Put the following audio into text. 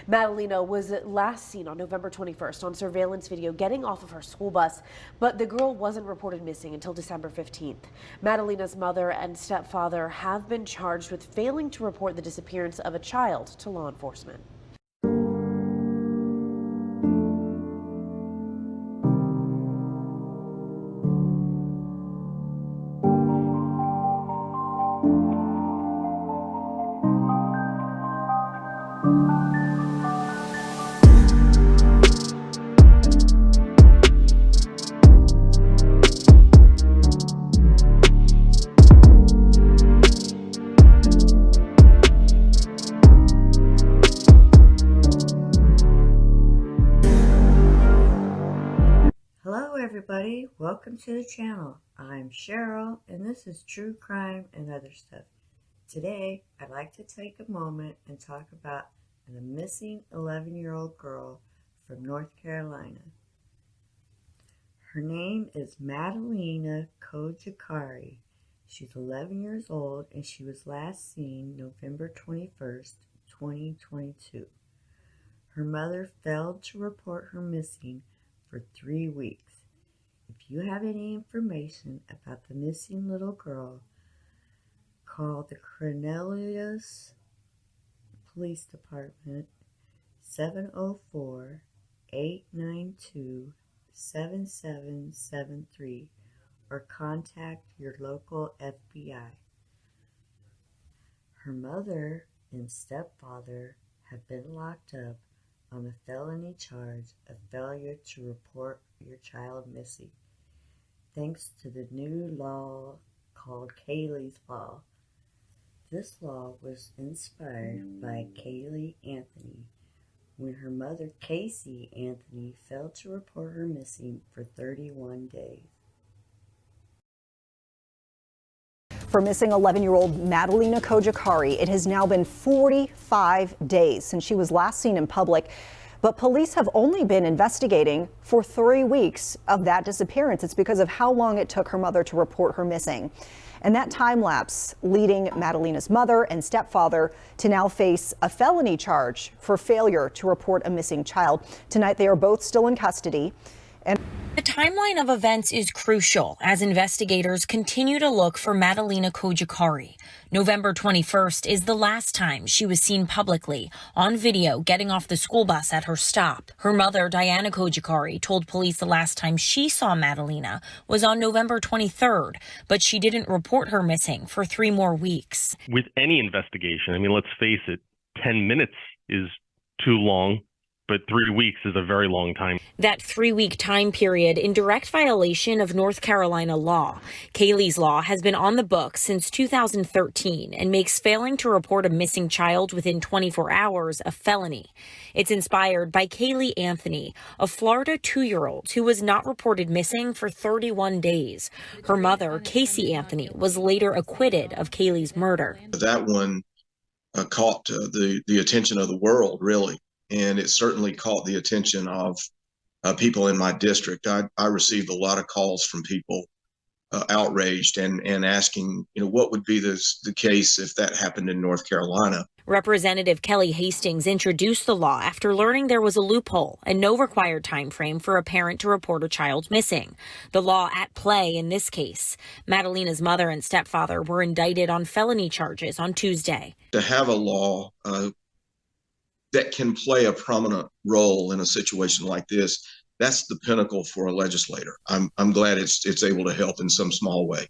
Madalina was last seen on November 21st on surveillance video getting off of her school bus, but the girl wasn't reported missing until December 15th. Madalina's mother and stepfather have been charged with failing to report the disappearance of a child to law enforcement. Hello everybody, welcome to the channel. I'm Cheryl and this is True Crime and Other Stuff. Today I'd like to take a moment and talk about a missing 11-year-old girl from North Carolina. Her name is Madalina Cojocari. She's 11 years old and she was last seen November 21st, 2022. Her mother failed to report her missing for 3 weeks. If you have any information about the missing little girl, call the Cornelius Police Department 704-892-7773 or contact your local FBI. Her mother and stepfather have been locked up on a felony charge of failure to report your child missing, thanks to the new law called Kaylee's Law. This law was inspired by Kaylee Anthony when her mother, Casey Anthony, failed to report her missing for 31 days. For missing 11-year-old Madalina Cojocari, it has now been 45 days since she was last seen in public, but police have only been investigating for 3 weeks of that disappearance. It's because of how long it took her mother to report her missing. And that time lapse leading Madalina's mother and stepfather to now face a felony charge for failure to report a missing child. Tonight, they are both still in custody. And the timeline of events is crucial as investigators continue to look for Madalina Cojocari. November 21st is the last time she was seen publicly on video getting off the school bus at her stop. Her mother, Diana Cojocari, told police the last time she saw Madalina was on November 23rd, but she didn't report her missing for 3 more weeks. With any investigation, I mean, let's face it, 10 minutes is too long, but 3 weeks is a very long time. That 3-week time period in direct violation of North Carolina law. Kaylee's Law has been on the books since 2013 and makes failing to report a missing child within 24 hours a felony. It's inspired by Kaylee Anthony, a Florida 2-year-old who was not reported missing for 31 days. Her mother, Casey Anthony, was later acquitted of Kaylee's murder. That one caught the attention of the world, really. And it certainly caught the attention of people in my district. I received a lot of calls from people outraged and asking, what would be the case if that happened in North Carolina. Representative Kelly Hastings introduced the law after learning there was a loophole and no required time frame for a parent to report a child missing. The law at play in this case. Madalina's mother and stepfather were indicted on felony charges on Tuesday. To have a law that can play a prominent role in a situation like this, that's the pinnacle for a legislator. I'm glad it's able to help in some small way.